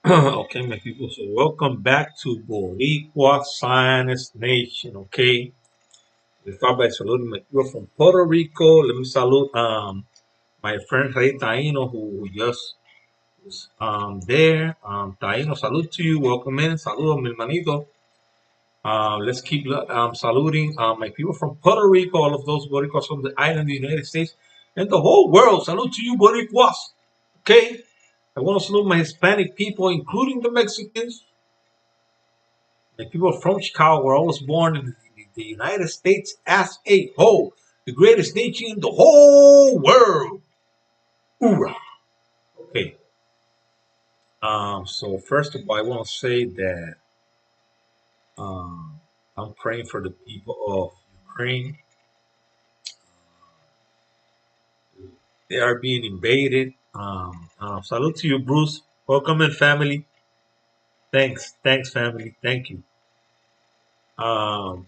Okay, my people. So welcome back to Boricua Science Nation. Okay, we start by saluting my people from Puerto Rico. Let me salute my friend Rey Taino who just was there. Taino, salute to you. Welcome in. Saludos, mi hermanito. Let's keep saluting my people from Puerto Rico, all of those Boricuas from the island, the United States, and the whole world. Salute to you, Boricuas. Okay, I want to salute my Hispanic people, including the Mexicans. The people from Chicago were always born in the United States as a whole, the greatest nation in the whole world. Hoorah! Okay. So first of all, I want to say that um, I'm praying for the people of Ukraine. They are being invaded. Salute to you, Bruce. Welcome in, family. Thanks, family. Thank you. Um,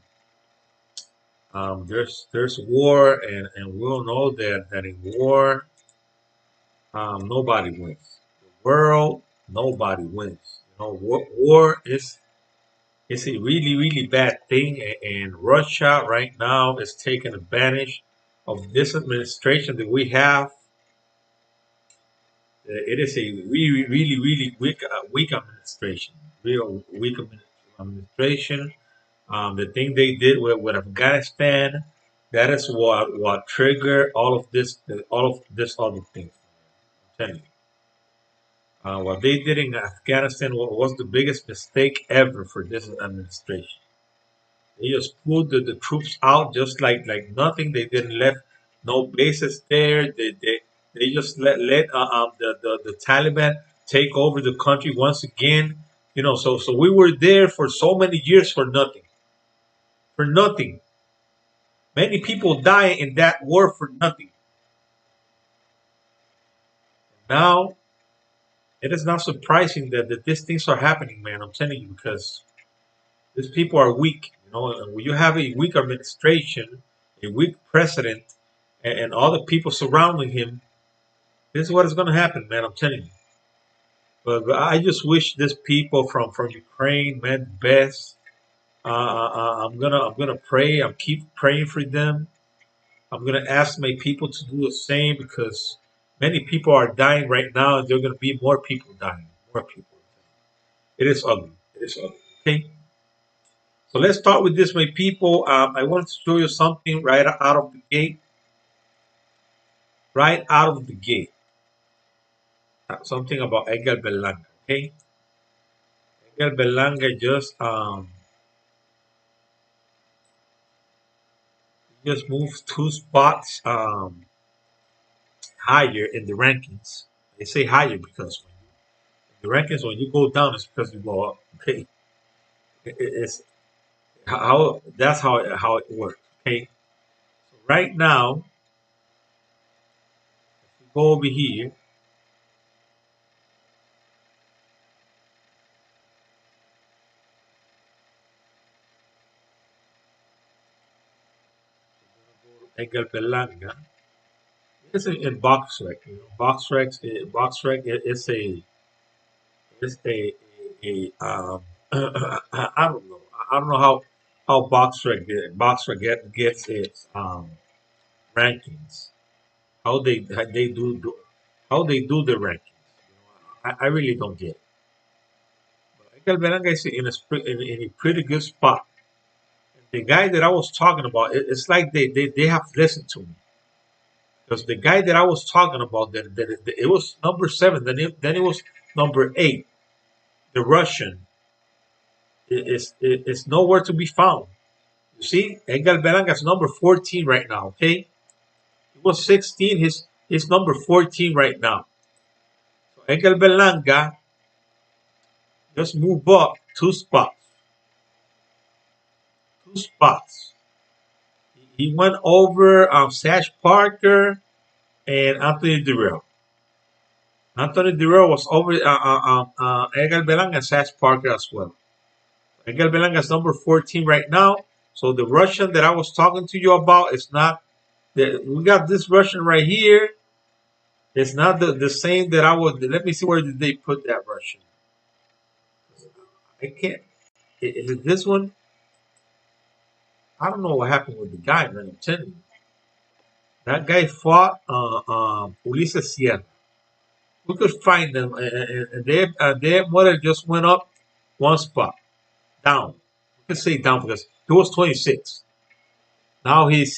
there's war, and we'll know that in war, nobody wins. The world, nobody wins. War is a really bad thing, and Russia right now is taking advantage of this administration that we have. It is a really weak administration, real weak administration. The thing they did with Afghanistan, that is what triggered all of this other things. I'm telling you. What they did in Afghanistan was the biggest mistake ever for this administration. They just pulled the troops out just like nothing. They didn't left no bases there. They just let the Taliban take over the country once again. So we were there for so many years for nothing. For nothing. Many people die in that war for nothing. Now it is not surprising that these things are happening, man. I'm telling you because these people are weak. And when you have a weak administration, a weak president, and all the people surrounding him, this is what is going to happen, man. I'm telling you. But I just wish these people from Ukraine, man, the best. I'm gonna pray. I'm keep praying for them. I'm gonna ask my people to do the same because many people are dying right now, and there are gonna be more people dying. More people. It is ugly. It is ugly. Okay. So let's start with this, my people. I want to show you something right out of the gate. Right out of the gate. Something about Edgar Berlanga. Okay. Edgar Berlanga just moved 2 spots higher in the rankings. They say higher because the rankings when you go down it's because you go up. Okay. It's how that's how it works. Okay. So right now, if we go over here, Edgar Berlanga. It's in box rec. Box rec. It's a I don't know. I don't know how gets its rankings. How they do the rankings. I really don't get it. But Edgar Berlanga is in a pretty good spot. The guy that I was talking about, it's like they have listened to me. Because the guy that I was talking about, that it was number seven, then it was number eight. The Russian is nowhere to be found. You see, Edgar Berlanga is number 14 right now. Okay, he was 16. He's number 14 right now. So Edgar Berlanga just moved up 2 spots. 2 spots. He went over Sash Parker and Anthony Durrell. Anthony Durrell was over Edgar Berlanga and Sash Parker as well. Edgar Berlanga is number 14 right now. So the Russian that I was talking to you about is not we got this Russian right here. It's not the same that I was. Let me see where did they put that Russian. I can't. This one, I don't know what happened with the guy, man. I'm telling you, that guy fought Ulises Sierra. We could find them, and their model just went up one spot down. We can say down because he was 26. Now he's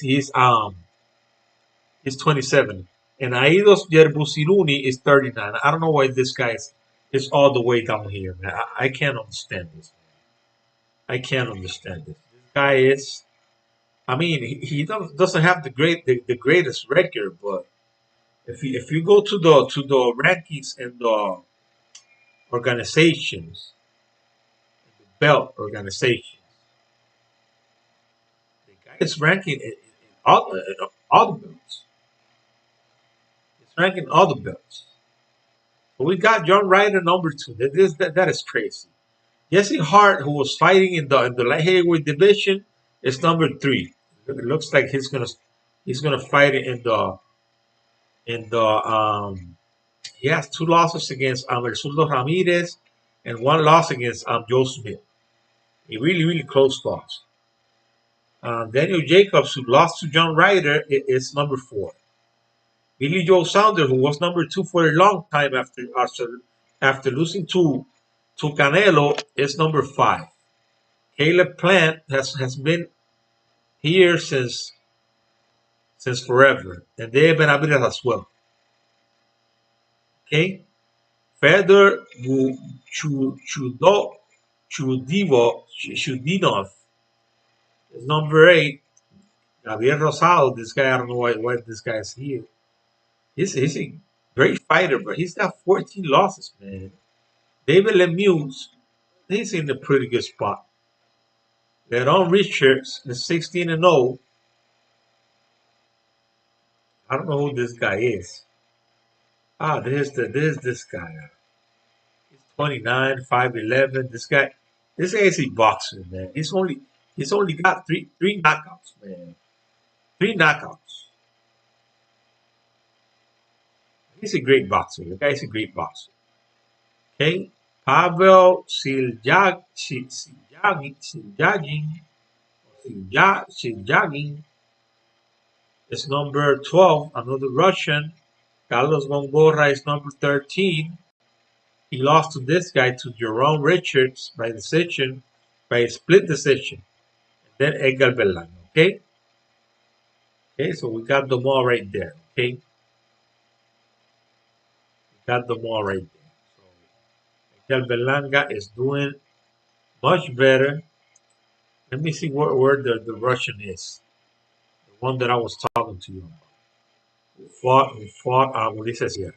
27, and Aidos Yerbusiruni is 39. I don't know why this guy is all the way down here, man. I can't understand this. I can't understand this. This guy is. I mean, he doesn't have the greatest record, but if you go to the rankings and the organizations, the belt organizations, the guy is ranking in all the belts. He's ranking all the belts. But we got John Ryder number 2. That is crazy. Jesse Hart, who was fighting in the light heavyweight division, is number 3. It looks like he's gonna fight in the he has 2 losses against Elzurdo Ramirez and 1 loss against Joe Smith. A really close loss. Daniel Jacobs, who lost to John Ryder, is number 4. Billy Joe Saunders, who was number 2 for a long time after losing to Canelo, is number 5. Caleb Plant has been here since forever, and they have been Benavidez as well. Okay, Fedor Chudinov is number 8. Javier Rosado, this guy, I don't know why this guy is here. He's a great fighter, but he's got 14 losses, man. David Lemieux, he's in a pretty good spot. Leron Richards is 16-0. I don't know who this guy is. There's this guy. He's 29, 5'11". This guy is a boxer, man. He's only got three knockouts, man. 3 knockouts. He's a great boxer. The guy's a great boxer. Okay, Pavel Siljagin is number 12. Another Russian. Carlos Gongora is number 13. He lost to this guy, to Jerome Richards, by a split decision. And then Edgar Berlanga. Okay? Okay, so we got them all right there. Okay? We got them all right there. So Edgar Berlanga is doing much better. Let me see where the Russian is. The one that I was talking to you about. Who fought Ulises Sierra.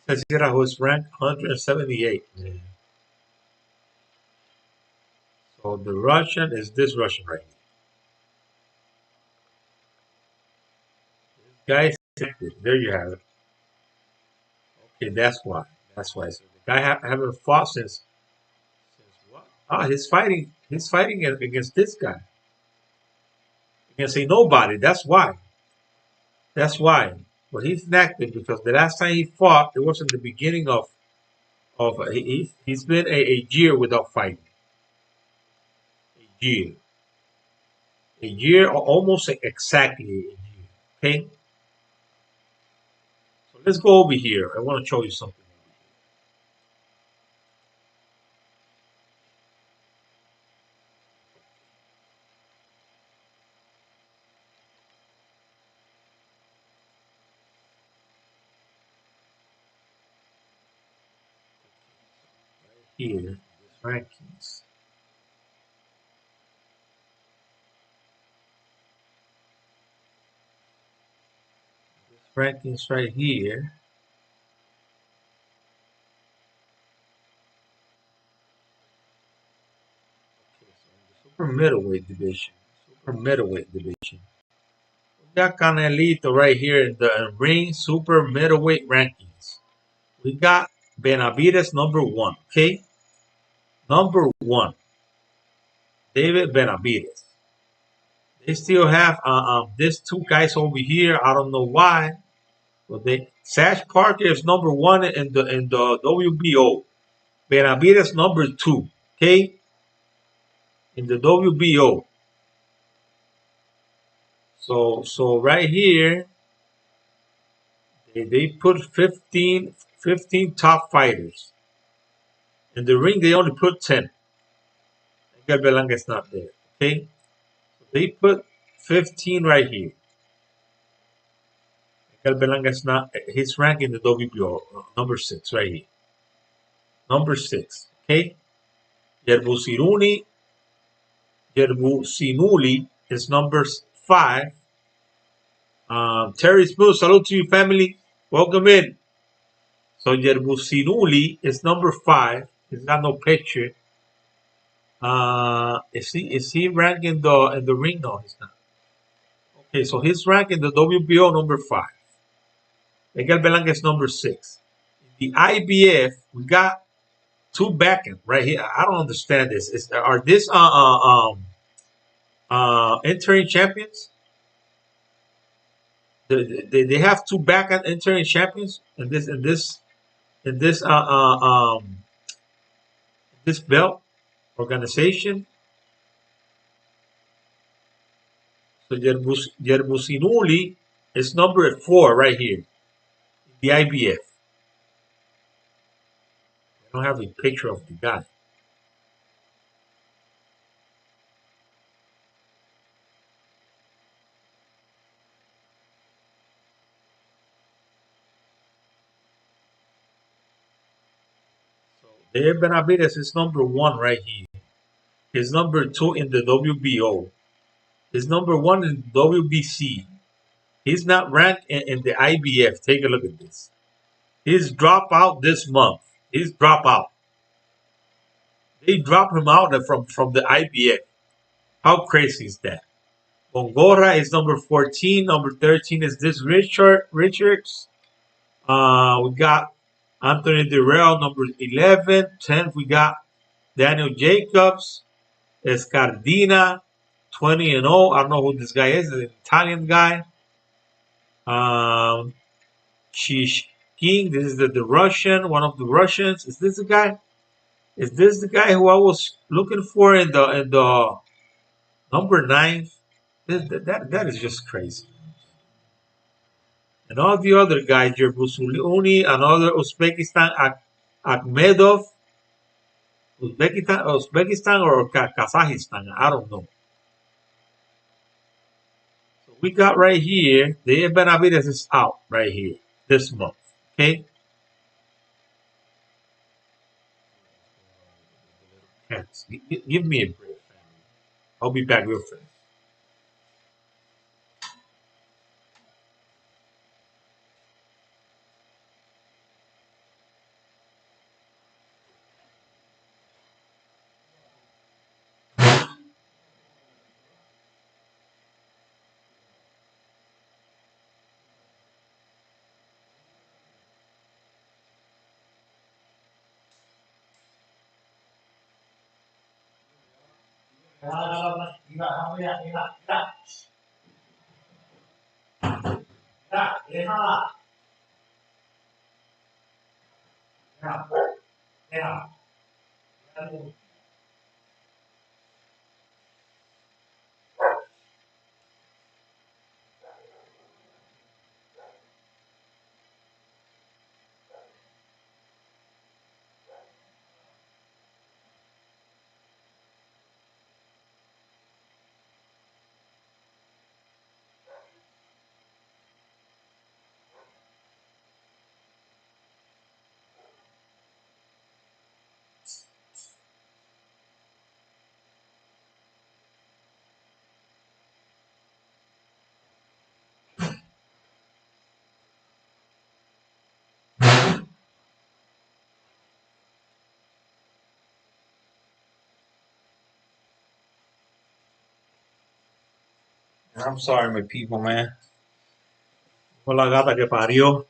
Ulises Sierra, who is ranked 178. Man. So the Russian is this Russian right here. This guy is there. You have it. Okay, that's why. That's why. So the guy haven't fought since what? He's fighting. He's fighting against this guy. Against a nobody. That's why. That's why. But he's inactive because the last time he fought, it was in the beginning of he's been a year without fighting. A year. A year, or almost exactly a year. Okay. So let's go over here. I want to show you something. Here, this rankings. This rankings right here. Okay, so in the super middleweight division. We got Canelito right here in the ring super middleweight rankings. We got Benavidez number 1. Okay, number 1, David Benavidez. They still have these 2 guys over here. I don't know why. So Sash Parker is number one in the WBO. Benavides number two. Okay, in the WBO. So right here they put 15 top fighters. In the ring they only put 10. Miguel Berlanga is not there. Okay, so they put 15 right here. Miguel Berlanga is not. His rank in the WBO number 6 right here. Number 6. Okay, Yerbosiruni Sinuli is number 5. Terry Smooth, salute to you, family. Welcome in. So Sinuli is number 5. He's got no picture. Is he ranked in the ring? No, he's not. Okay, so his rank in the WBO number 5. Miguel Belanga is number 6. The IBF, we got two backing right here. I don't understand this. Are this entering champions? They have two backup entering champions in this belt organization. So Yerbusinuli is number 4 right here. The IBF. I don't have a picture of the guy. So Dave Benavides is number 1 right here. He's number 2 in the WBO. He's number 1 in WBC. He's not ranked in the IBF. Take a look at this. He's dropped out this month. He's dropped out. They dropped him out from the IBF. How crazy is that? Bongora is number 14. Number 13 is this Richards. We got Anthony Durrell, number 11. 10th, we got Daniel Jacobs. Escardina, 20 and 0. I don't know who this guy is. It's an Italian guy. Shishkin, this is the Russian, one of the Russians. Is this the guy? Is this the guy who I was looking for in the number 9? That is just crazy. And all the other guys, Jerbusuliuni, another Uzbekistan, Akhmedov, Uzbekistan or Kazakhstan, I don't know. So we got right here, the Benavides is out right here this month. Okay? Cats, give me a break, family. I'll be back real fast. I'm sorry, my people, man. Fue la gata que parió.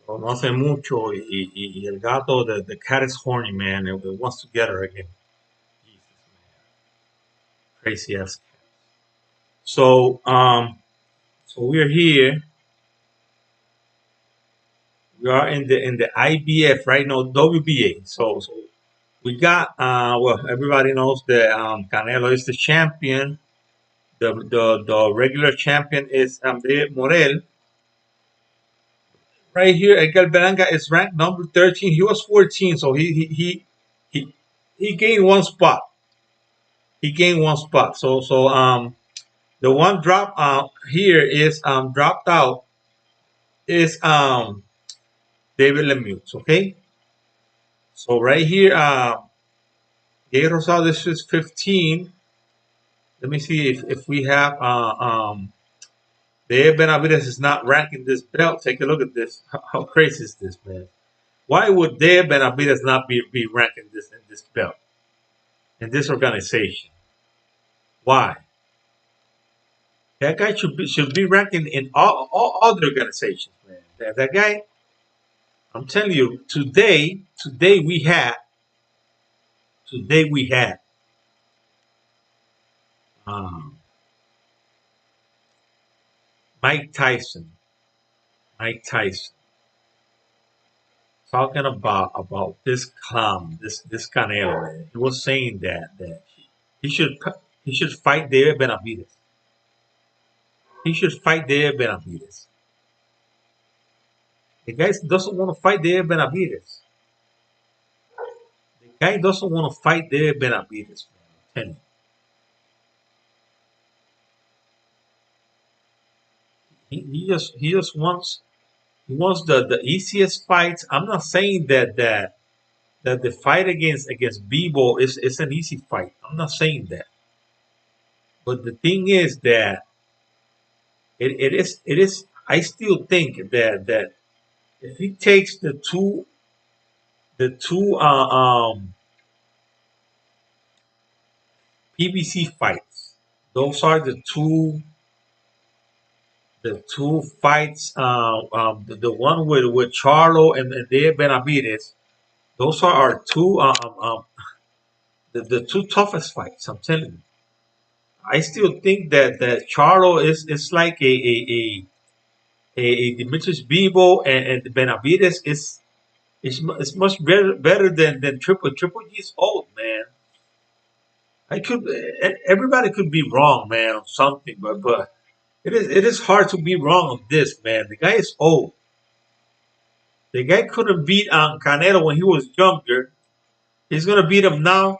No hace mucho y el gato, the cat is horny, man. It wants to get her again. Jesus, man. Crazy ass cat. So, so we're here. We are in the IBF right now, WBA. So we got well, everybody knows that Canelo is the champion. The regular champion is David Morel. Right here, Edgar Berlanga is ranked number 13. He was 14, so he he gained one spot. He gained one spot. So the one drop here is dropped out is David Lemieux. Okay, so right here, Gabe Rosales is 15. Let me see if we have Dave Benavides is not ranking this belt. Take a look at this. How crazy is this, man? Why would Dave Benavides not be ranking this in this belt in this organization? Why? That guy should be ranking in all other organizations, man. That guy, I'm telling you, today we had um, Mike Tyson, Mike Tyson, talking about this this Canelo. Man. He was saying that he should he should fight David Benavides. He should fight David Benavides. The guy doesn't want to fight David Benavides. The guy doesn't want to fight David Benavides. Man. I'm telling you. He just wants the easiest fights. I'm not saying that the fight against Bebo is an easy fight. I'm not saying that. But the thing is that it is I still think that if he takes the two PBC fights, those are the two fights. The one with Charlo and Dave Benavides. Those are our two the two toughest fights. I'm telling you. I still think that Charlo is like a Demetrius Bebo and Benavides is much better than Triple G is old, man. I could everybody could be wrong, man, on something, but it is hard to be wrong on this, man. The guy is old. The guy couldn't beat Canelo when he was younger. He's gonna beat him now.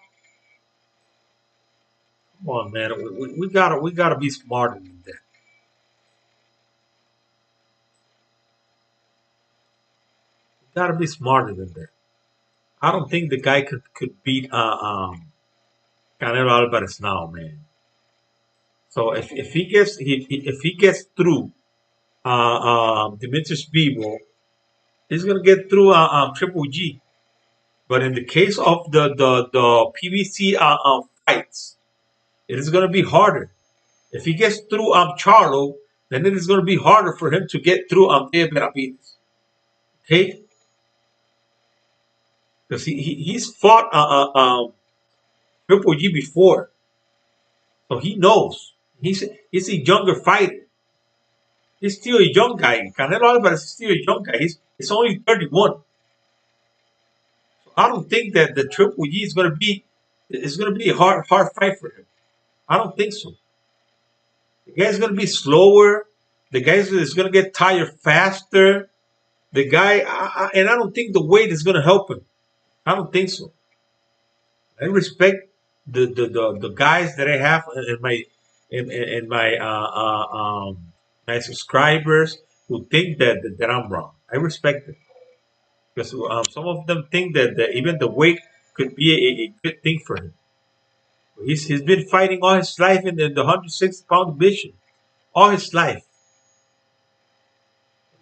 Come on, man. We gotta be smarter than that. We gotta be smarter than that. I don't think the guy could beat Canelo Alvarez now, man. So if he gets through Demetrius Bebo, he's gonna get through Triple G. But in the case of the PBC fights, it is gonna be harder. If he gets through Charlo, then it is gonna be harder for him to get through Dave Benavides. Okay, because he's fought Triple G before, so he knows. He's a younger fighter. He's still a young guy. Canelo Alvarez is still a young guy. He's only 31. So I don't think that the Triple G is gonna be a hard fight for him. I don't think so. The guy's gonna be slower. The guy is gonna get tired faster. The guy, and I don't think the weight is gonna help him. I don't think so. I respect the guys that I have in my subscribers who think that I'm wrong. I respect it because some of them think that even the weight could be a good thing for him. He's been fighting all his life in the 160-pound division, all his life.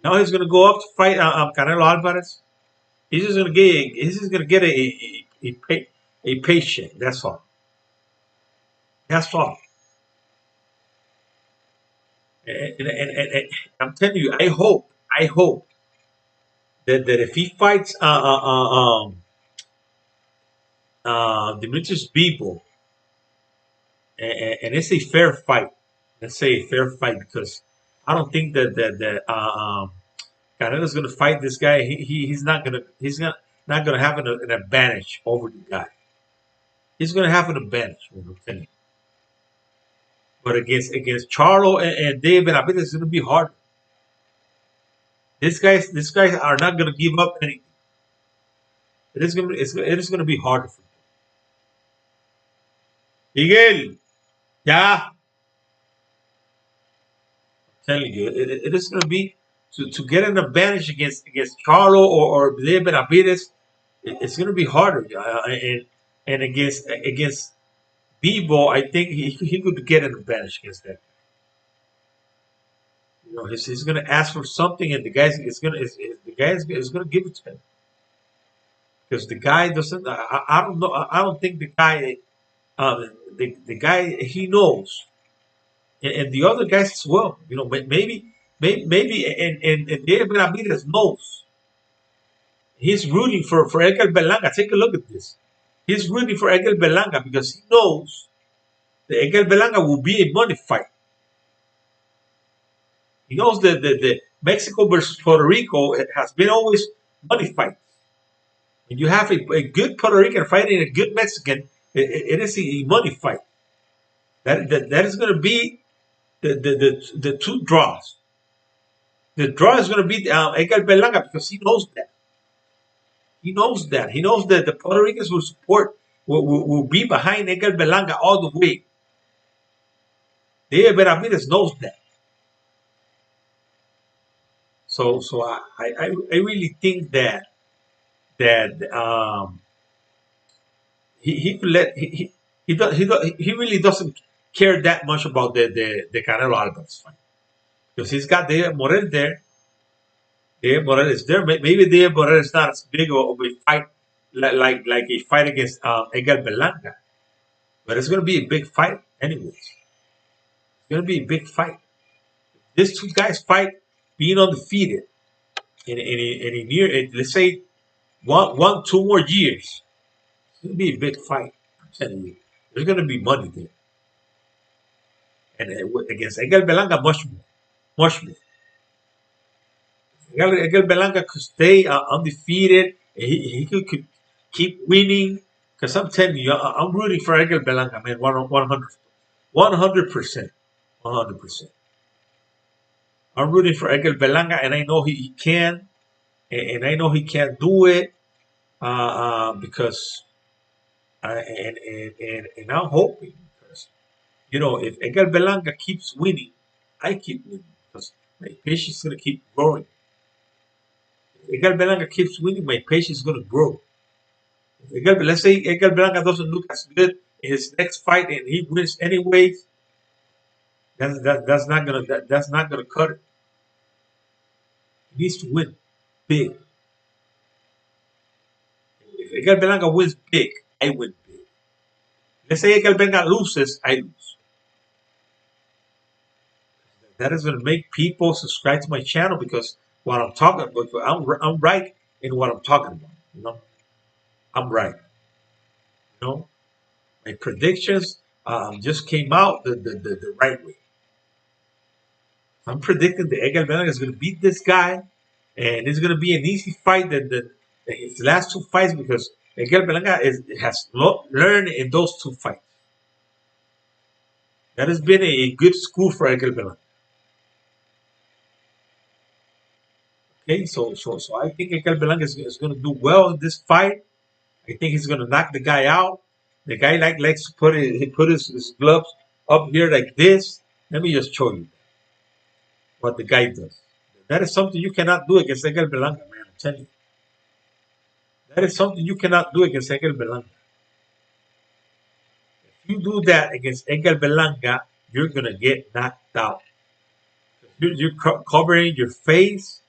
Now he's gonna go up to fight Canelo Alvarez. He's just gonna get a paycheck. That's all. That's all. And I'm telling you, I hope that if he fights Demetrius Bebo, and it's a fair fight, let's say a fair fight, because I don't think that Canelo's going to fight this guy. He's not going to have an advantage over the guy. He's going to have an advantage. I'm telling you. But against Charlo and David Benavidez, it's going to be hard. These guys are not going to give up anything. It is going to be harder for them. Miguel, yeah, I'm telling you, it is going to be to get an advantage against Charlo or David Benavidez. It's going to be harder, and against Bebo, I think he could get an advantage against that. He's going to ask for something, and the guy is going to give it to him because the guy doesn't. I don't know. I don't think the guy. The guy he knows, and the other guys as well. Maybe, and David Benavidez knows. He's rooting for Edgar Berlanga. Take a look at this. He's rooting for Edgar Berlanga because he knows that Edgar Berlanga will be a money fight. He knows that the Mexico versus Puerto Rico has been always money fights. When you have a good Puerto Rican fighting a good Mexican, it is a money fight. That is going to be the two draws. The draw is going to be Edgar Berlanga because he knows that. He knows that. He knows that the Puerto Ricans will be behind Edgar Berlanga all the way. David Benavidez knows that. So I really think that he could let he really doesn't care that much about the Canelo Alvarez fight because he's got David Morel there. David Morel is there. Maybe David Morel is not as big of a fight like a fight against Edgar Berlanga, but it's going to be a big fight anyways. It's going to be a big fight. These two guys fight being undefeated in a near, let's say, 2 more years. It's going to be a big fight. I'm telling you. There's going to be money there. And against Edgar Berlanga, much more. Much more. Edgar Berlanga could stay undefeated. He could keep winning. Because I'm telling you, I'm rooting for Edgar Berlanga, man. 100%. 100%. 100%. I'm rooting for Edgar Berlanga, and I know he can. And I know he can do it because and I'm hoping because if Edgar Berlanga keeps winning, I keep winning because my patience is gonna keep growing. If Edgar Berlanga keeps winning, my patience is gonna grow. Let's say Edgar Berlanga doesn't look as good in his next fight and he wins anyways. That's not gonna cut it. He needs to win big. If Edgar Berlanga wins big, I win big. Let's say Edgar Berlanga loses, I lose. That is going to make people subscribe to my channel because what I'm talking about, I'm right in what I'm talking about. I'm right. My predictions just came out the right way. I'm predicting that Edgar Berlanga is going to beat this guy, and it's going to be an easy fight than his last 2 fights because Edgar Berlanga has learned in those 2 fights. That has been a good school for Edgar Berlanga. Okay, so I think Edgar Berlanga is going to do well in this fight. I think he's going to knock the guy out. The guy likes to put his gloves up here like this. Let me just show you what the guy does. That is something you cannot do against Edgar Berlanga, man. I'm telling you. That is something you cannot do against Edgar Berlanga. If you do that against Edgar Berlanga, you're going to get knocked out. You're covering your face.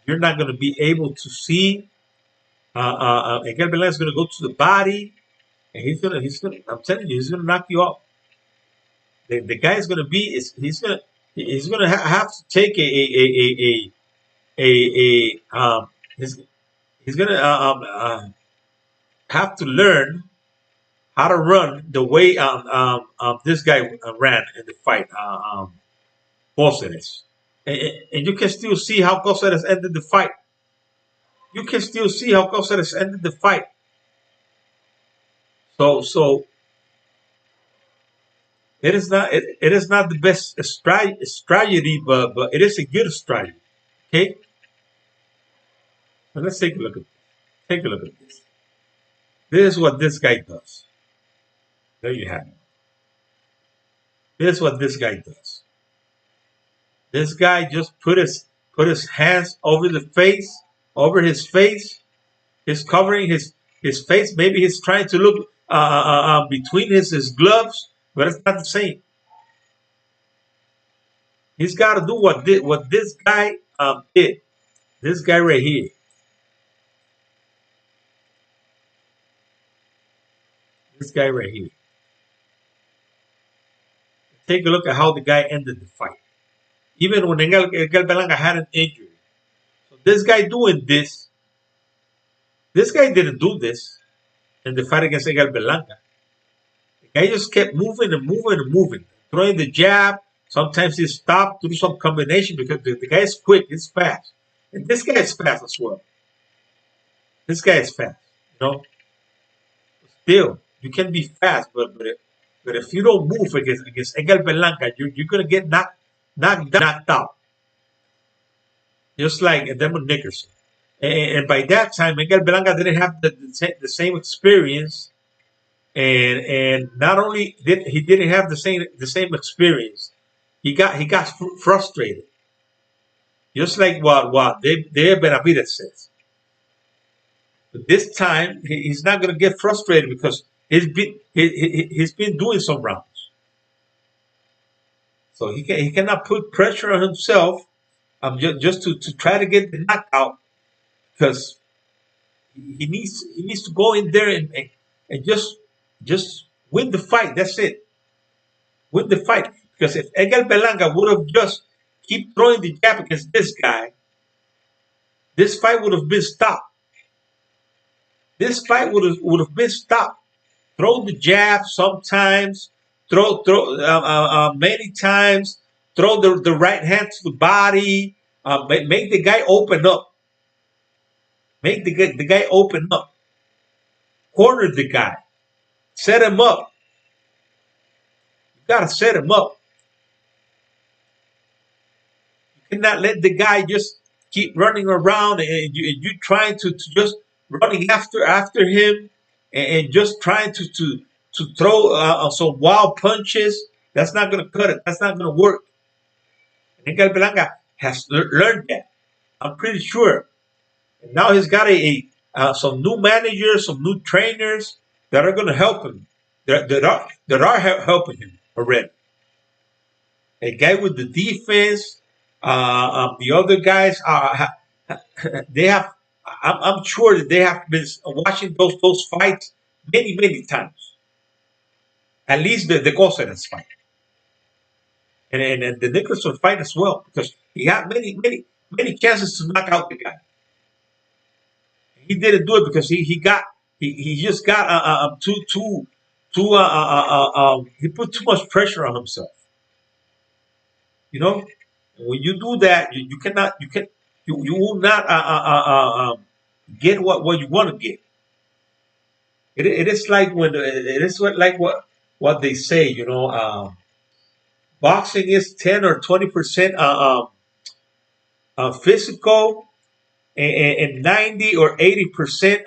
You're not going to be able to see. Edgar Berlanga is going to go to the body, and he's gonna. I'm telling you, he's going to knock you out. The guy is going to be. He's going to have to take he's going to have to learn how to run the way this guy ran in the fight, Cáceres. And you can still see how Cáceres ended the fight. You can still see how Cáceres ended the fight. So it is not the best strategy, but it is a good strategy. Okay, and let's take a look at this. Take a look at this. This is what this guy does. There you have it. This is what this guy does. This guy just put his hands over the face, over his face. He's covering his face. Maybe he's trying to look between his gloves, but it's not the same. He's got to do what this guy did. This guy right here. This guy right here. Take a look at how the guy ended the fight. Even when Miguel Berlanga had an injury. So this guy doing this. This guy didn't do this in the fight against Miguel Berlanga. The guy just kept moving and moving and moving, throwing the jab. Sometimes he stopped to do some combination because the guy is quick, he's fast. And this guy is fast as well. This guy is fast, you know. Still, you can be fast, but if you don't move against Miguel Berlanga, you're gonna get knocked out. Just like Demon Nickerson. And by that time, Miguel Berlanga didn't have the same experience, and not only did he didn't have the same experience, he got frustrated. Just like what Dave Benavidez says. But this time he's not going to get frustrated because he's been doing some rounds, so he cannot put pressure on himself just to try to get the knockout because he needs to go in there and just win the fight. That's it. Win the fight. Because if Miguel Berlanga would have just keep throwing the jab against this guy, this fight would have been stopped. This fight would have been stopped. Throw the jab sometimes, throw many times, throw the right hand to the body, make the guy open up. Make the guy open up. Corner the guy. Set him up. You gotta set him up. You cannot let the guy just keep running around and you trying to just running after him and just trying to throw some wild punches. That's not gonna cut it. That's not gonna work. And Miguel Belanga has learned that. I'm pretty sure. And now he's got some new managers, some new trainers that are going to help him. That are helping him already. A guy with the defense. The other guys they have. I'm sure that they have been watching those fights many times. At least the Cáceres fight. And the Nicholson fight as well, because he had many chances to knock out the guy. He didn't do it because he just got he put too much pressure on himself. You know, when you do that, you will not get what you want to get. It is like what they say. Boxing is 10 or 20% physical and 90 or 80%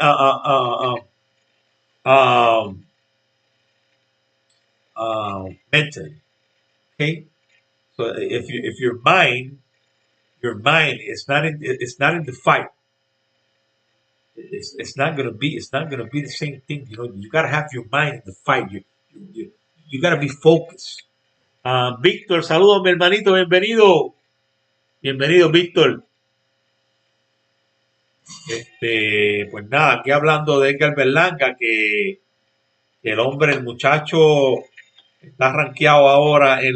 um, mental. Okay, so if your mind is not in the fight, it's not gonna be the same thing. You gotta have your mind in the fight. You gotta be focused. Víctor, saludos mi hermanito, bienvenido Víctor. Pues nada, aquí hablando de Edgar Berlanga, que el muchacho está rankeado ahora en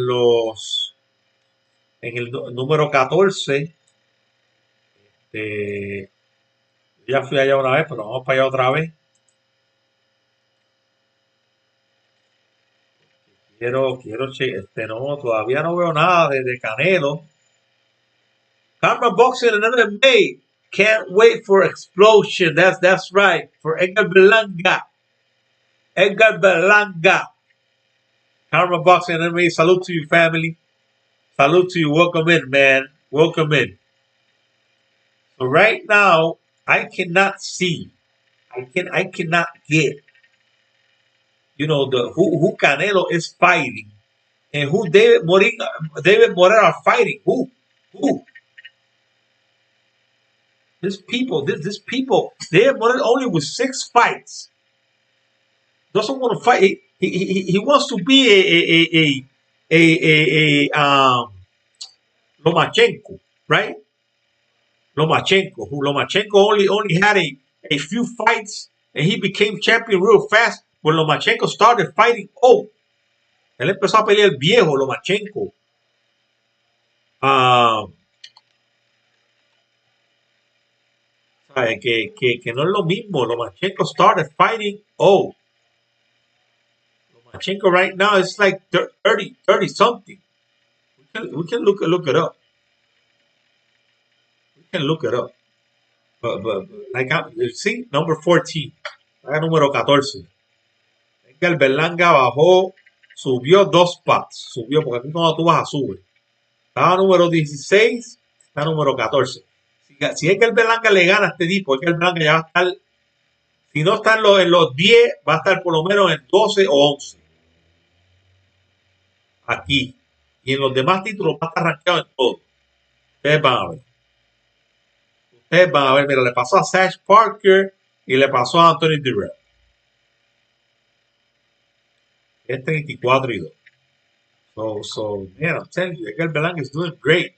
el número 14. Ya fui allá una vez, pero vamos para allá otra vez. No, todavía no veo nada de Canelo. Karma Boxing and MMA. Can't wait for explosion. That's right. For Edgar Berlanga. Edgar Berlanga. Karma Boxing and MMA. Salute to you, family. Salute to you. Welcome in, man. Welcome in. So right now, I cannot see. I cannot get. The who Canelo is fighting and who David Moreno are fighting. Who? This people. David Moreno only with 6 fights. Doesn't want to fight. He wants to be a Lomachenko, right? Lomachenko only had a few fights and he became champion real fast. When Lomachenko started fighting, él empezó a pelear viejo, Lomachenko. ¿Sabe? Que no es lo mismo. Lomachenko started fighting. Lomachenko right now is like 30 something. We can look it up. We can look it up. But like, see, number 14. Número 14. El Berlanga bajó, subió 2 spots. Subió, porque aquí cuando tú bajas, sube. Estaba número 16, está número 14. Si es que el Berlanga le gana a este tipo, es que el Berlanga ya va a estar, si no está en los 10, va a estar por lo menos en 12 o 11. Aquí. Y en los demás títulos va a estar rankeado en todo. Ustedes van a ver. Mira, le pasó a Sash Parker y le pasó a Anthony Dirrell. Es 34-2. So, man, I'm telling you, Edgar Berlanga is doing great.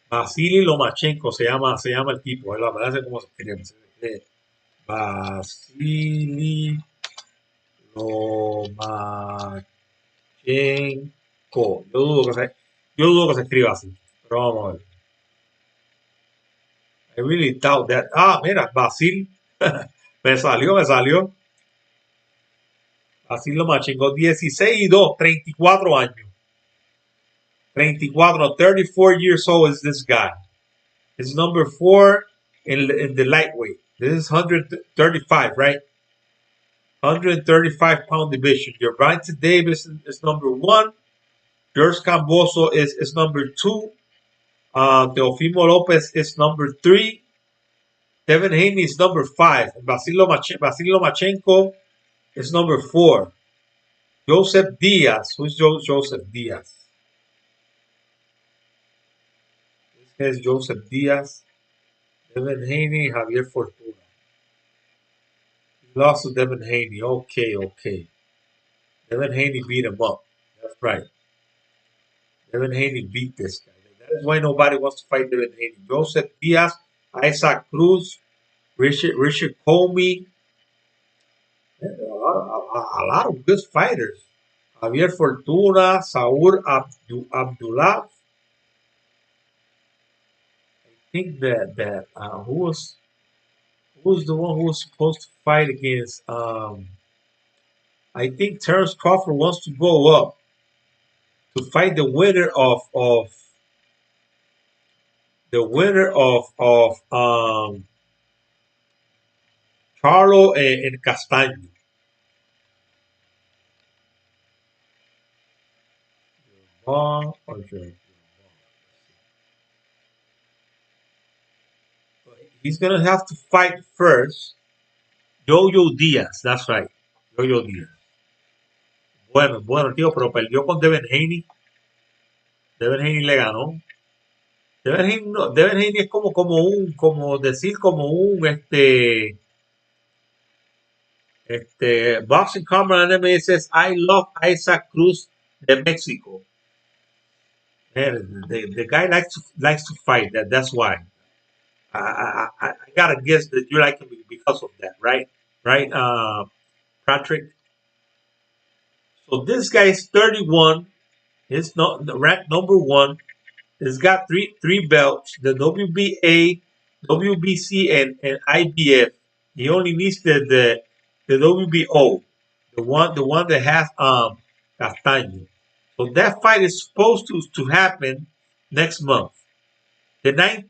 Vasily Lomachenko se llama el tipo. La verdad es como se escribe. Vasily Lomachenko. Yo dudo que se escriba así. Pero vamos a ver. I really doubt that. Mira, Vasily. me salió. Vasily Lomachenko, 16-2, 34 años. 34 years old is this guy. It's number 4 in the lightweight. This is 135, right? 135-pound division. Your Bryson Davis is number 1. George Camboso is number 2. Teofimo Lopez is number 3. Devin Haney is number 5. Vasily Lomachenko is number 4. Joseph Diaz. Who's Joseph Diaz? This is Joseph Diaz. Devin Haney, Javier Fortuna. He lost to Devin Haney. Okay. Devin Haney beat him up. That's right. Devin Haney beat this guy. That is why nobody wants to fight Devin Haney. Joseph Diaz, Isaac Cruz, Richard Comey. A lot of good fighters. Javier Fortuna, Saur Abdullah. I think that who was the one who was supposed to fight against? I think Terrence Crawford wants to go up to fight the winner of Charlo and Castaño. He's gonna have to fight first. Jojo Diaz, that's right. Jojo Diaz. Bueno, tío, pero perdió con Devin Haney. Devin Haney le ganó. Devin Haney es como Boxing Camera MMA says, I love Isaac Cruz de Mexico. Man, the guy likes to fight. That's why. I gotta guess that you like him because of that, right? Right, Patrick. So this guy is 31. He's not ranked number 1. He's got three belts: the WBA, WBC, and IBF. He only needs the WBO, the one that has Castaño. So that fight is supposed to happen next month. 19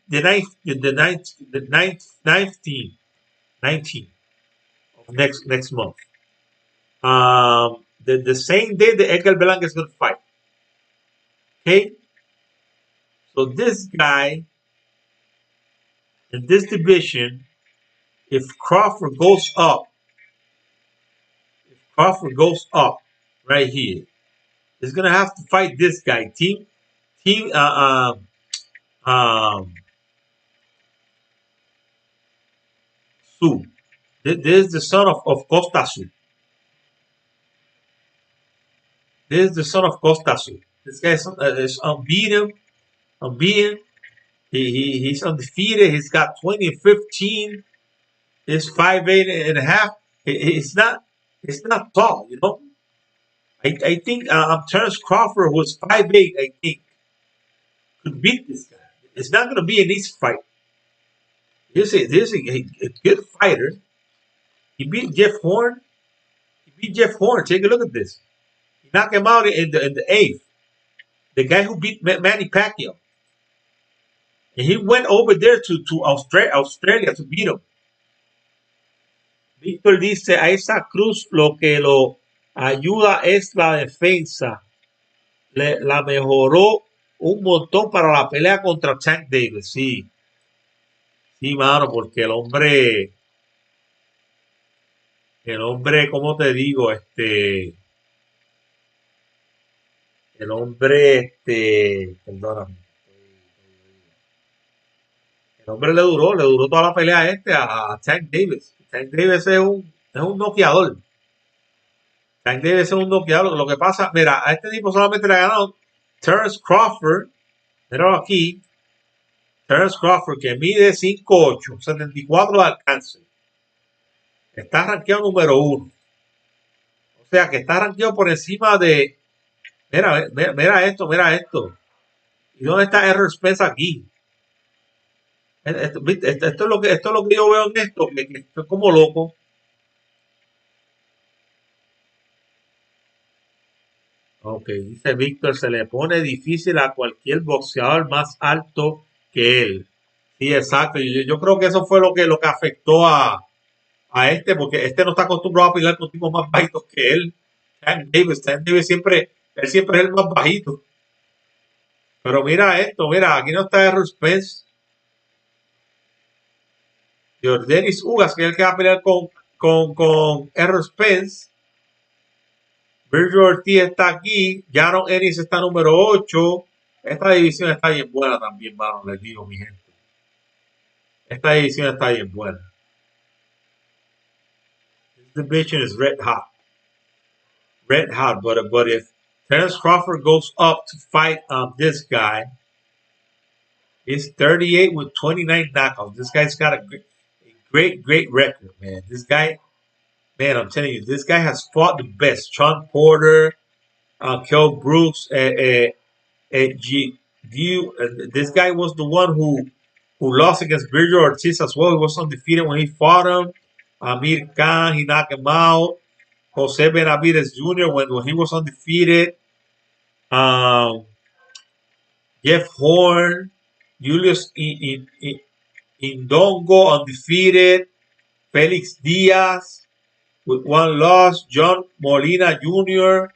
of next month. The same day the Edgar Berlanga is going to fight. Okay, so this guy in this division, if Crawford goes up, right here, is going to have to fight this guy, Team um, Su. This is the son of Costa Su. This is the son of Costa Su. This guy is unbeaten. Unbeaten. He's undefeated. He's got 20 and 15. He's 5'8" and a half. It's not tall, you know. I think Terence Crawford, who was 5'8", I think, could beat this guy. It's not going to be an easy fight. There's a good fighter. He beat Jeff Horn. Take a look at this. He knocked him out in the eighth. The guy who beat Manny Pacquiao. And he went over there to Australia to beat him. Víctor dice, a esa Cruz lo que lo ayuda es la defensa. La mejoró un montón para la pelea contra Tank Davis. Sí, sí, mano, porque el hombre, ¿cómo te digo? El hombre, perdóname. El hombre le duró toda la pelea a Tank Davis. Tank Davis es un noqueador. Tank Davis es un noqueador. Lo que pasa, mira, a este tipo solamente le ha ganado Terence Crawford. Míralo aquí. Terence Crawford, que mide 5'8", 74 de alcance. Está rankeado número 1. O sea, que está rankeado por encima de... Mira esto. ¿Y dónde está Errol Spence aquí? Esto es lo que yo veo en esto, que estoy como loco. Ok, dice Víctor, se le pone difícil a cualquier boxeador más alto que él. Sí, exacto. Yo creo que eso fue lo que afectó a porque este no está acostumbrado a pelear con tipos más bajitos que él. Tank Davis siempre, él siempre es el más bajito. Pero mira esto, aquí no está Errol Spence. Jordanis Ugas, que es el que va a pelear con Errol Spence. Virgil Ortiz está aquí. Jaron Ennis está número 8. Esta división está bien buena también, mano, les digo, mi gente. Esta división está bien buena. This division is red hot. Red hot, but if Terence Crawford goes up to fight this guy, he's 38 with 29 knockouts. This guy's got a great record, man. This guy, man, I'm telling you, this guy has fought the best. Sean Porter, Kell Brooks, this guy was the one who lost against Virgil Ortiz as well. He was undefeated when he fought him. Amir Khan, he knocked him out. Jose Benavides Jr. when he was undefeated. Jeff Horn, Julius Indongo undefeated. Felix Diaz with 1 loss. John Molina Jr.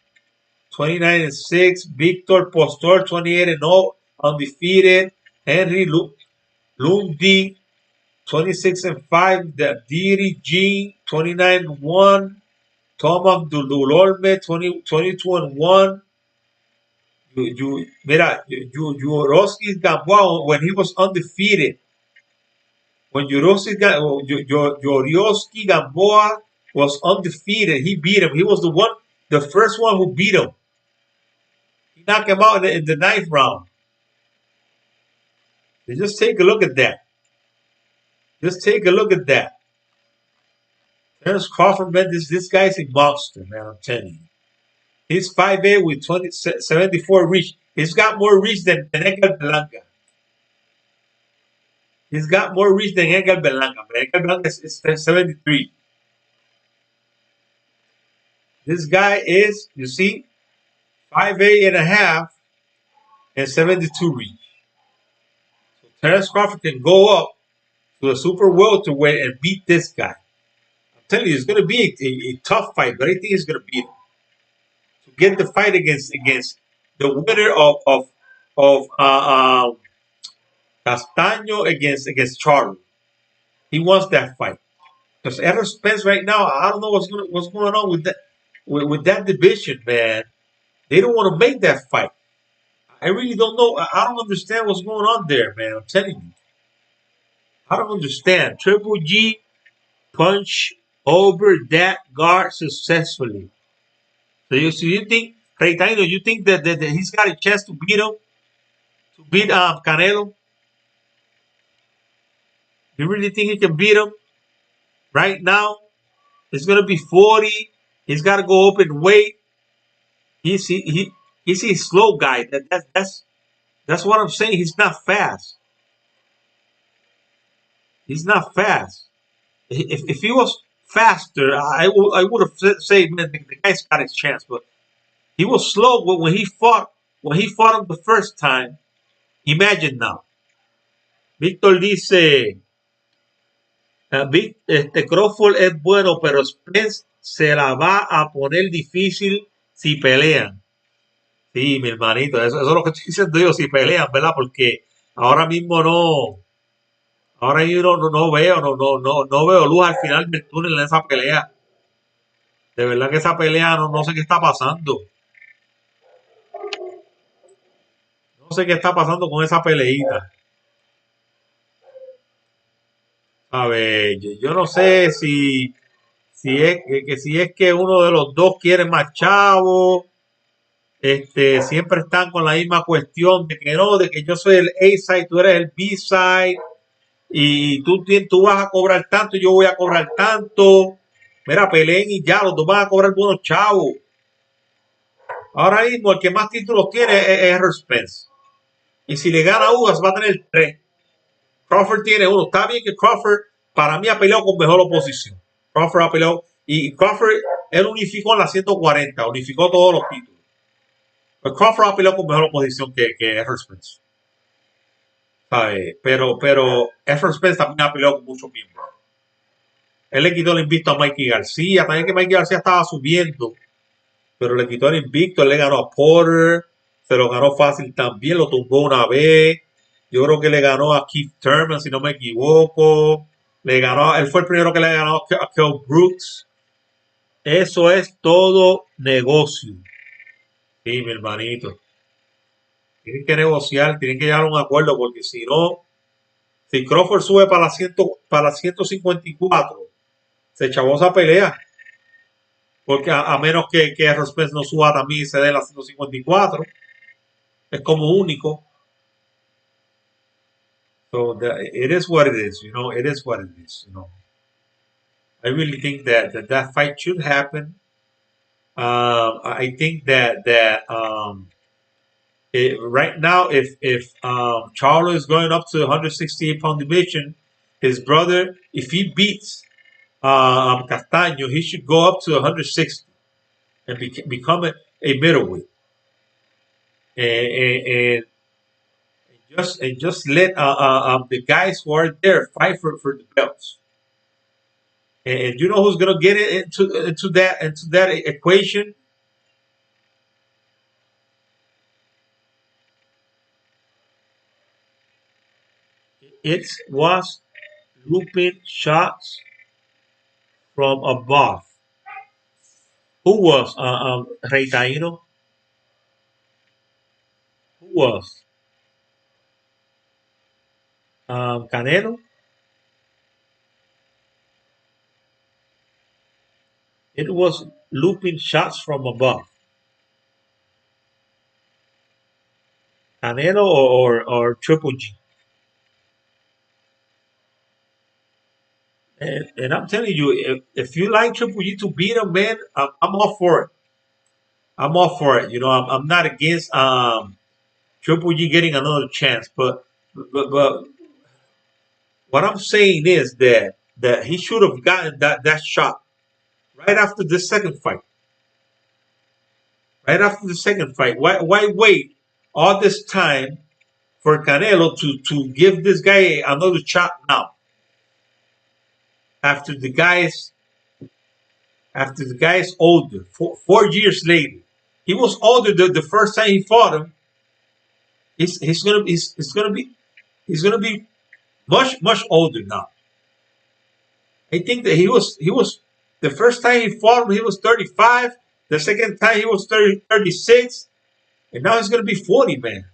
29-6. Victor Postor 28-0 undefeated. Henry Lundi 26-5. Diri G 29-1. Tom Abdulolme 22-1. Yuroski Gamboa, when he was undefeated, when Yuroski Gamboa was undefeated, he beat him. He was the first one who beat him. He knocked him out in the 9th round. So just take a look at that. Terence Crawford, man, this guy's a monster, man, I'm telling you. He's 5'8" with 74 reach. He's got more reach than Edgar Berlanga. He's got more reach than Edgar Berlanga. But Edgar Berlanga is 73. This guy is, you see, 5'8" and a half and 72 reach. So Terence Crawford can go up to the super welterweight and beat this guy. I'm telling you, it's going to be a tough fight, but I think he's going to beat him to get the fight against the winner of Castaño against Charlie. He wants that fight because Errol Spence right now, I don't know what's going on with that with that division, man. They don't want to make that fight. I really don't know. I don't understand what's going on there, man. I'm telling you, I don't understand. Triple G punch over that guard successfully. So you think, Reitano, you think that he's got a chance to beat him, to beat Canelo? You really think he can beat him right now? It's gonna be 40. He's got to go up in weight. He's a slow guy. That's what I'm saying. He's not fast. He's not fast. If he was faster, I would have said, man, the guy's got his chance. But he was slow when he fought him the first time. Imagine now. Víctor dice, Crawford es bueno, pero Spence se la va a poner difícil si pelean. Sí, mi hermanito, eso es lo que estoy diciendo yo, si pelean, ¿verdad? Porque ahora mismo ahora yo no veo, no veo luz al final del túnel en esa pelea. De verdad que esa pelea no sé qué está pasando. No sé qué está pasando con esa peleita. A ver, yo no sé si es que uno de los dos quiere más chavo. Siempre están con la misma cuestión de que no, de que yo soy el A-side, tú eres el B-side y tú vas a cobrar tanto y yo voy a cobrar tanto. Mira, peleen y ya, los dos van a cobrar buenos chavos. Ahora mismo el que más títulos tiene es Errol Spence. Y si le gana Ugas va a tener 3. Crawford tiene 1. Está bien que Crawford para mí ha peleado con mejor oposición. Crawford ha peleado y Crawford él unificó en la 140, unificó todos los títulos. Pues Crawford ha peleado con mejor oposición que Errol Spence. ¿Sabe? Pero Errol Spence también ha peleado con muchos miembros. Él le quitó el invicto a Mikey García. También que Mikey García estaba subiendo. Pero le quitó el invicto. Él le ganó a Porter. Se lo ganó fácil también. Lo tumbó una vez. Yo creo que le ganó a Keith Thurman, si no me equivoco. Él fue el primero que le ganó a Kell Brooks. Eso es todo negocio. Sí, mi hermanito. Tienen que negociar, tienen que llegar a un acuerdo, porque si no, si Crawford sube para la 154, se chavó esa pelea. Porque a menos que Errol Spence no suba también y se dé la 154, es como único. So it is what it is, it is what it is, I really think that fight should happen. I think that right now, if Charlo is going up to the 168-pound division, his brother, if he beats Castaño, he should go up to 160 and become a middleweight, and just let the guys who are there fight for the belts. And you know who's gonna get it into that equation? It was looping shots from above. Who was Rey Taino? Who was Canelo? It was looping shots from above. Canelo or Triple G. And I'm telling you, if you like Triple G to beat him, man, I'm all for it. I'm all for it. I'm not against Triple G getting another chance, but what I'm saying is that he should have gotten that shot right after the second fight. Right after the second fight. Why wait all this time for Canelo to give this guy another shot now after the guys after the guy's older 4 years later. He was older the first time he fought him. He's gonna be much older now. I think that he was the first time he fought him he was 35. The second time he was 36, and now he's gonna be 40, man.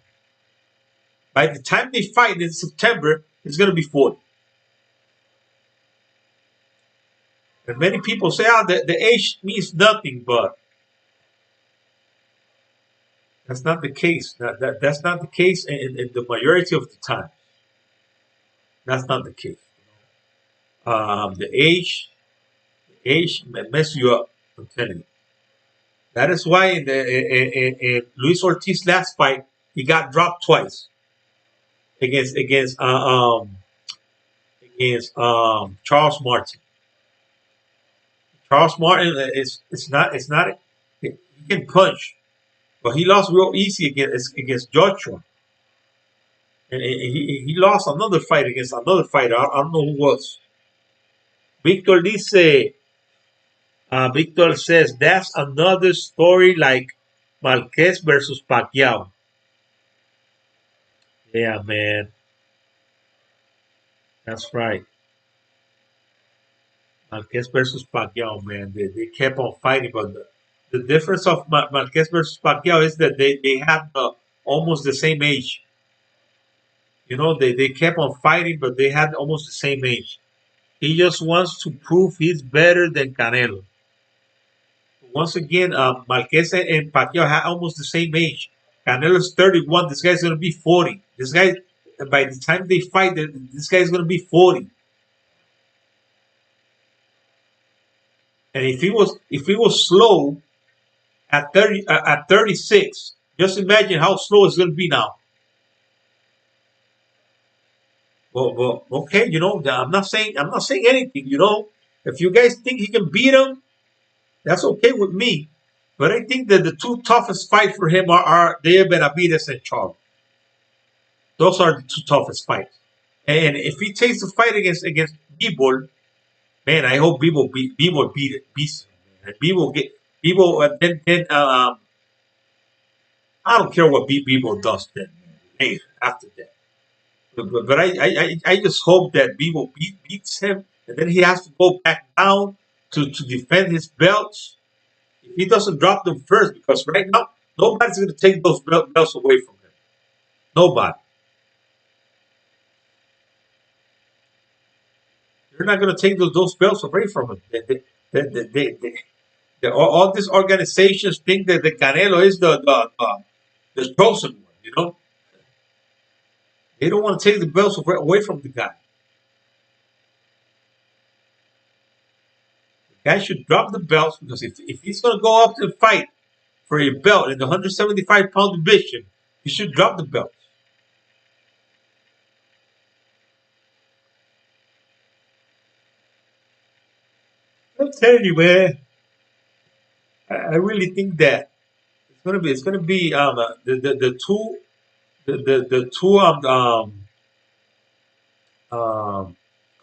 By the time they fight in September, he's gonna be 40. And many people say, "Ah, the age means nothing," but that's not the case. That's not the case in the majority of the time. That's not the case. The age mess you up. I'm telling you. That is why in Luis Ortiz last fight he got dropped twice against Charles Martin. Charles Martin it's not he can punch, but he lost real easy against Joshua, and he lost another fight against another fighter. I don't know who was. Victor dice, Victor says that's another story like Marquez versus Pacquiao. Yeah, man, that's right. Marquez versus Pacquiao, man. They kept on fighting, but the difference of Marquez versus Pacquiao is that they had almost the same age. They kept on fighting, but they had almost the same age. He just wants to prove he's better than Canelo. Once again, Marquez and Pacquiao had almost the same age. Canelo's 31. This guy's going to be 40. This guy, by the time they fight, this guy's going to be 40. And if he was slow at 36, just imagine how slow it's going to be now. Well, okay, I'm not saying anything. If you guys think he can beat him, that's okay with me. But I think that the two toughest fights for him are Dave Benavidez and Charlo. Those are the two toughest fights. And if he takes the fight against Bivol, man, I hope Bivol beats him. Man. Bivol get Bivol then I don't care what Bivol does then. Man. Hey, after that. But I just hope that Bivol beats him, and then he has to go back down to defend his belts. If he doesn't drop them first, because right now nobody's going to take those belts away from him. Nobody. They're not going to take those belts away from him. All these organizations think that the Canelo is the chosen one. They don't want to take the belts away from the guy. The guy should drop the belts because if he's going to go up and fight for a belt in the 175-pound division, he should drop the belt. I'm telling you, man. I really think that it's gonna be the two the two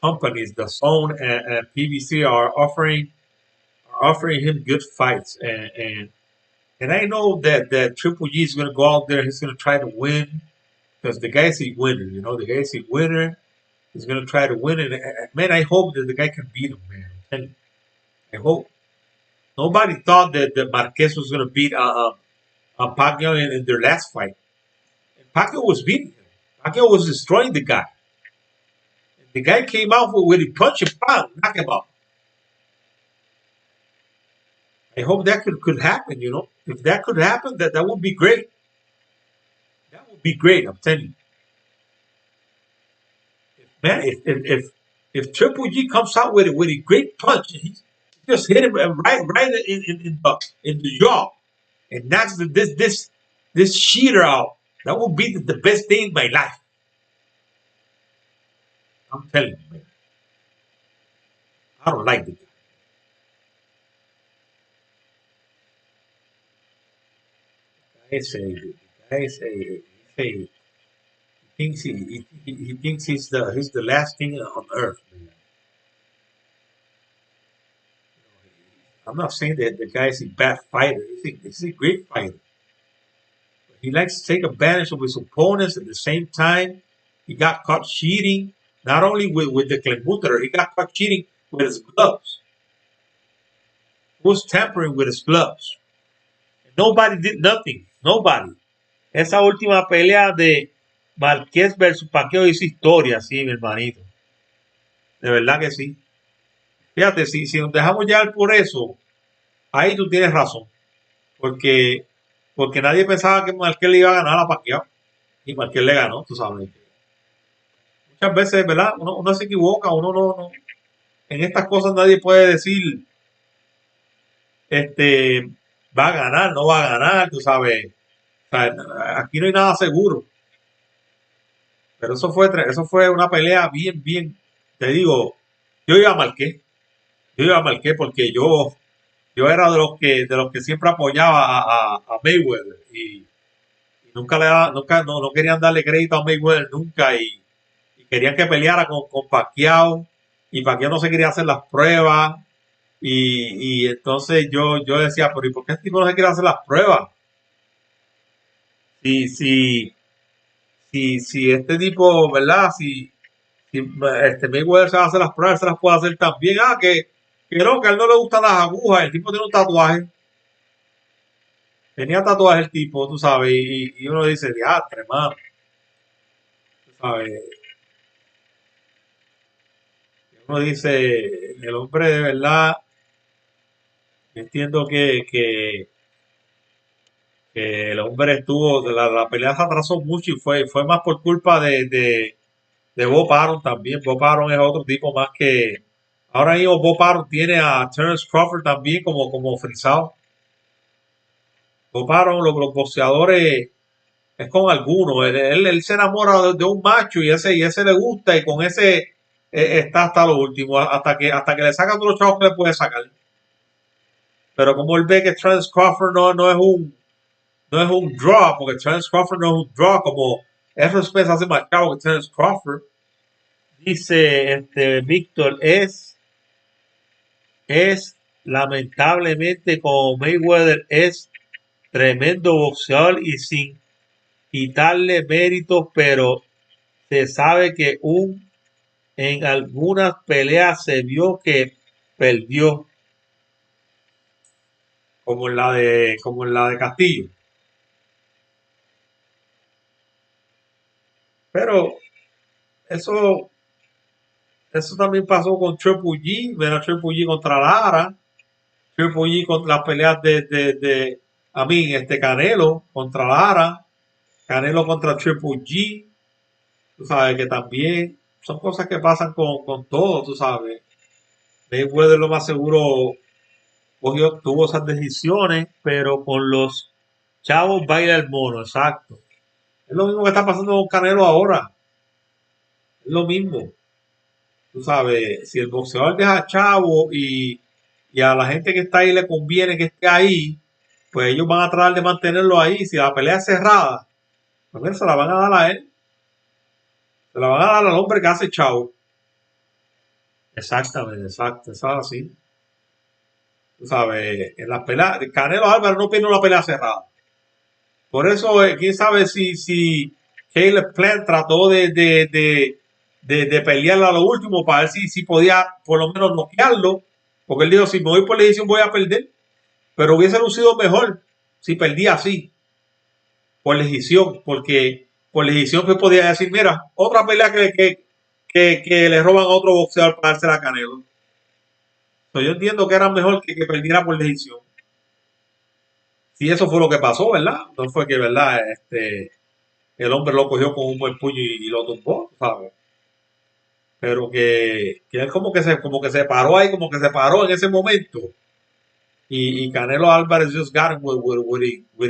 companies, the Zone and PBC, are offering him good fights, and I know that Triple G is gonna go out there. He's gonna try to win because the guy's a winner. The guy's a winner. He's gonna try to win, and man, I hope that the guy can beat him, man. And I hope nobody thought that Marquez was gonna beat Pacquiao in their last fight. And Pacquiao was beating him. Pacquiao was destroying the guy. The guy came out with a punch and pound, knock him out. I hope that could happen. If that could happen, that would be great. That would be great. I'm telling you, man. If Triple G comes out with a great punch, and he just hit him right in the jaw and knocks this cheater out, that would be the best day in my life. I'm telling you, man. I don't like the guy. I say, I say, say, He thinks he's the last thing on earth. Man. I'm not saying that the guy is a bad fighter. He's a great fighter. He likes to take advantage of his opponents at the same time. He got caught cheating, not only with the Glenmutterer, he got caught cheating with his gloves. He was tampering with his gloves. Nobody did nothing. Nobody. Esa última pelea de Marquez versus Pacquiao hizo historia, sí, mi hermanito. De verdad que sí. Fíjate, si nos dejamos llevar por eso, ahí tú tienes razón. Porque, porque nadie pensaba que Marquez le iba a ganar a Pacquiao. Y Marquez le ganó, tú sabes. Muchas veces, ¿verdad? Uno se equivoca, uno no. En estas cosas nadie puede decir, este, va a ganar, no va a ganar, tú sabes. O sea, aquí no hay nada seguro. Pero eso fue una pelea bien, te digo, yo iba a Marqués, porque yo era de los que siempre apoyaba a Mayweather y nunca no querían darle crédito a Mayweather nunca y querían que peleara con Pacquiao y Pacquiao no se quería hacer las pruebas y entonces yo decía, pero ¿y por qué este tipo no se quiere hacer las pruebas? Si, si, si este tipo, ¿verdad? Si este Mayweather se va a hacer las pruebas, se las puede hacer también. Que no, que a él no le gustan las agujas. El tipo tiene un tatuaje. Tenía tatuaje el tipo, tú sabes. Y uno dice, diatre, mano. Tú sabes. Uno dice, el hombre de verdad, entiendo que el hombre estuvo, la pelea se atrasó mucho y fue más por culpa de Bob Arum también. Bob Arum es otro tipo más que. Ahora mismo Bob Arum tiene a Terence Crawford también como frisado. Bob Arum, los boxeadores es con algunos. Él se enamora de un macho y ese le gusta y con ese está hasta lo último, hasta que le saca todos los chavos que le puede sacar. Pero como él ve que Terence Crawford no es un draw, porque Terence Crawford no es un draw, como eso se hace más chavo que Terence Crawford. Dice Víctor, es lamentablemente como Mayweather es tremendo boxeador y sin quitarle méritos, pero se sabe que en algunas peleas se vio que perdió, como en la de Castillo. Pero eso, eso también pasó con Triple G, ver a Triple G contra Lara, Triple G con las peleas de a mí, Canelo contra Lara, Canelo contra Triple G, tú sabes que también son cosas que pasan con todo, tú sabes. Mayweather lo más seguro tuvo esas decisiones, pero con los chavos baila el mono, exacto. Es lo mismo que está pasando con Canelo ahora. Es lo mismo. Tú sabes, si el boxeador deja chavo y a la gente que está ahí le conviene que esté ahí, pues ellos van a tratar de mantenerlo ahí. Si la pelea es cerrada, pues se la van a dar a él. Se la van a dar al hombre que hace chavo. Exactamente, exacto, eso es así. Tú sabes, en la pelea, Canelo Álvarez no pierde una pelea cerrada. Por eso, quién sabe si Caleb Plant trató de pelearlo a lo último para ver si podía por lo menos noquearlo. Porque él dijo, si me voy por la decisión voy a perder. Pero hubiese lucido mejor si perdía así, por decisión. Porque por decisión pues podía decir, mira, otra pelea que le roban a otro boxeador para dársela a Canelo. Yo entiendo que era mejor que perdiera por decisión. Si eso fue lo que pasó, ¿verdad? No fue que, ¿verdad? El hombre lo cogió con un buen puño y lo tumbó, ¿sabes? Pero que él como que se paró ahí, como que se paró en ese momento. Y Canelo Álvarez just got him with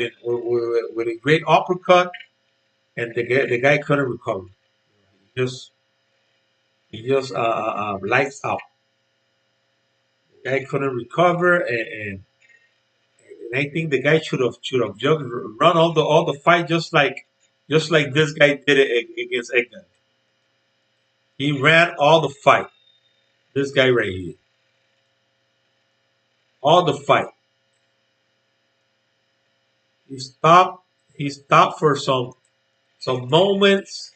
a great uppercut, and the guy couldn't recover. He just lights out. The guy couldn't recover, and I think the guy should have just run all the fight just like just like this guy did it against Edgar. He ran all the fight. This guy right here, all the fight. He stopped. He stopped for some moments,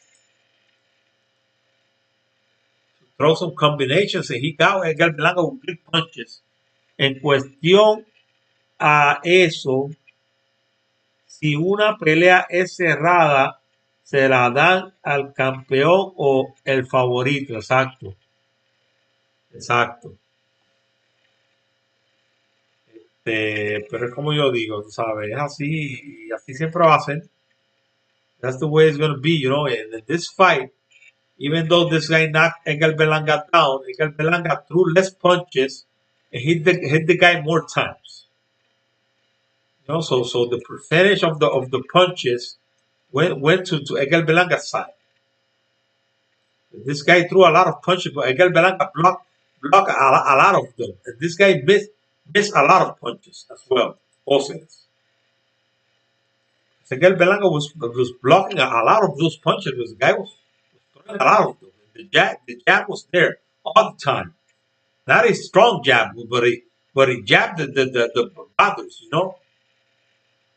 throw some combinations, and he got Edgar Blanco with good punches. En cuestión a eso, si una pelea es cerrada, se la dan al campeón o el favorito. Exacto. Exacto. Pero es como yo digo, tú sabes, es así y así siempre va a ser. That's the way it's going to be, you know. And in this fight, even though this guy knocked Edgar Berlanga down, Edgar Berlanga threw less punches and hit the guy more times. You know, so the percentage of the punches went to Edgar Belanga's side. This guy threw a lot of punches, but Edgar Belanga blocked a lot of them. And this guy missed a lot of punches as well. Also, Edgar Belanga was blocking a lot of those punches. This guy was throwing a lot of them. The jab was there all the time. Not a strong jab, but he jabbed the others. You know,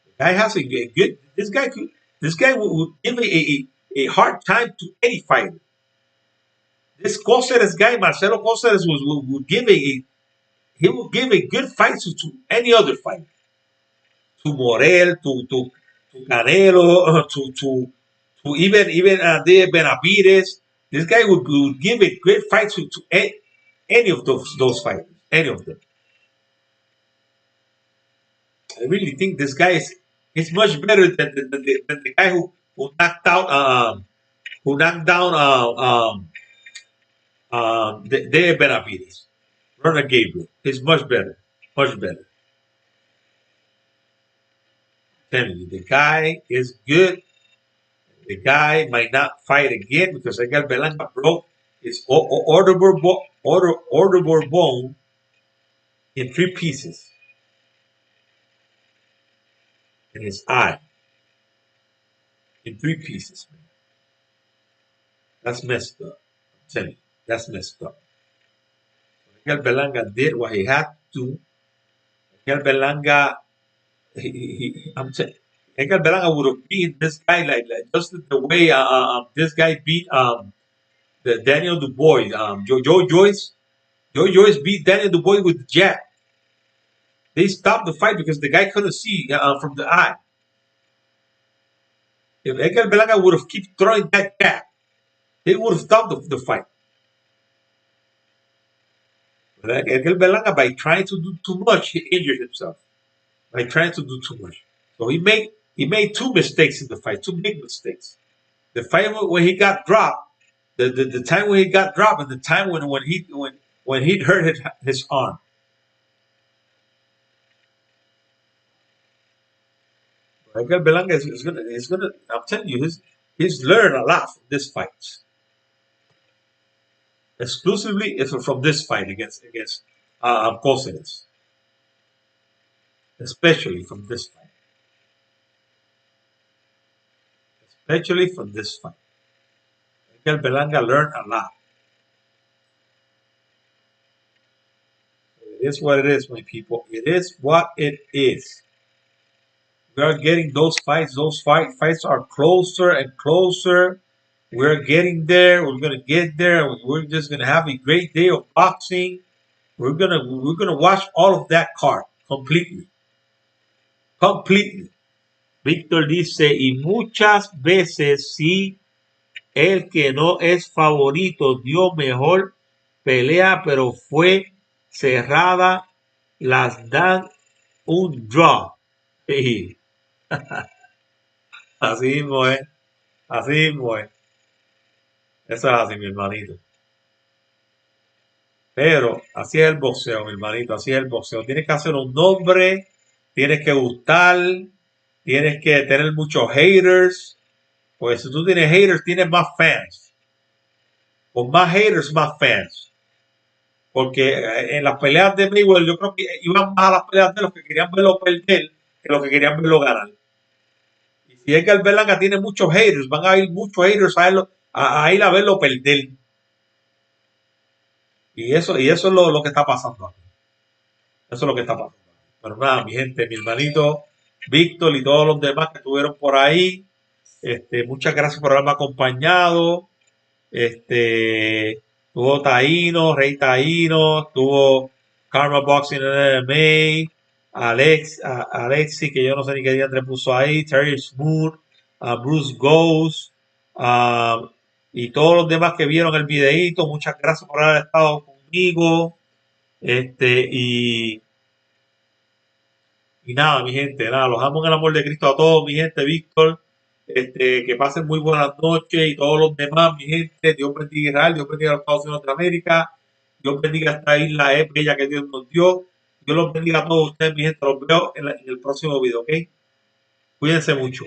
the guy has a good. This guy would give a hard time to any fighter. This Coceres guy, Marcelo Coceres, would give he would give a good fight to any other fighter, to Morel, to Canelo, to even De Benavides. This guy would give a great fight to any of those fighters, any of them. I really think this guy is much better than the guy who knocked out who knocked down De Benavides. Ronald Gabriel. He's much better. Much better. I'm telling you, the guy is good. The guy might not fight again because Edgar Berlanga broke his orbital bone in 3 pieces in his eye. In 3 pieces, man. That's messed up. I'm telling you, that's messed up. Edgar Berlanga did what he had to. Edgar Berlanga, I'm saying, Edgar Berlanga would have beaten this guy like just the way this guy beat the Daniel Dubois. Joe Joyce. Joe Joyce beat Daniel Dubois with the jab. They stopped the fight because the guy couldn't see from the eye. If Edgar Berlanga would have kept throwing that jab, they would have stopped the fight. But Edgar Berlanga, by trying to do too much, he injured himself. By trying to do too much. So he made 2 mistakes in the fight, 2 big mistakes. The fight when he got dropped, the time when he got dropped, and the time when he hurt his arm. Edgar Berlanga is gonna. I'm telling you, he's learned a lot from this fight. Exclusively from this fight against Coceres. Especially from this fight. Especially from this fight. Edgar Berlanga learned a lot. It is what it is, my people. It is what it is. We are getting those fights. Those fights are closer and closer. We're getting there. We're gonna get there. We're just gonna have a great day of boxing. We're gonna watch all of that card completely. Completely. Víctor dice, y muchas veces sí, el que no es favorito dio mejor pelea, pero fue cerrada, las dan un draw. Sí. Así mismo es. Así mismo es. Eso es así, mi hermanito. Pero así es el boxeo, mi hermanito. Así es el boxeo. Tienes que hacer un nombre, tienes que gustar, tienes que tener muchos haters. Pues si tú tienes haters, tienes más fans. Con más haters, más fans. Porque en las peleas de Mayweather, yo creo que iban más a las peleas de los que querían verlo perder que los que querían verlo ganar. Si Edgar Berlanga tiene muchos haters, van a ir muchos haters a ir a verlo perder. Y eso es lo que está pasando aquí. Eso es lo que está pasando. Pero nada, mi gente, mi hermanito Víctor y todos los demás que estuvieron por ahí, muchas gracias por haberme acompañado. Tuvo Taíno, Rey Taíno, tuvo Karma Boxing en MMA, Alexi, que yo no sé ni qué día le puso ahí, Terry Smooth, Bruce Ghost, y todos los demás que vieron el videíto, muchas gracias por haber estado conmigo. Este, y, y nada, mi gente, nada, los amo en el amor de Cristo a todos, mi gente, Víctor. Que pasen muy buenas noches y todos los demás, mi gente. Dios bendiga a Israel, Dios bendiga a los Estados Unidos de América, Dios bendiga a esta isla bella que Dios nos dio. Dios los bendiga a todos ustedes, mi gente. Los veo en el próximo video, ¿ok? Cuídense mucho.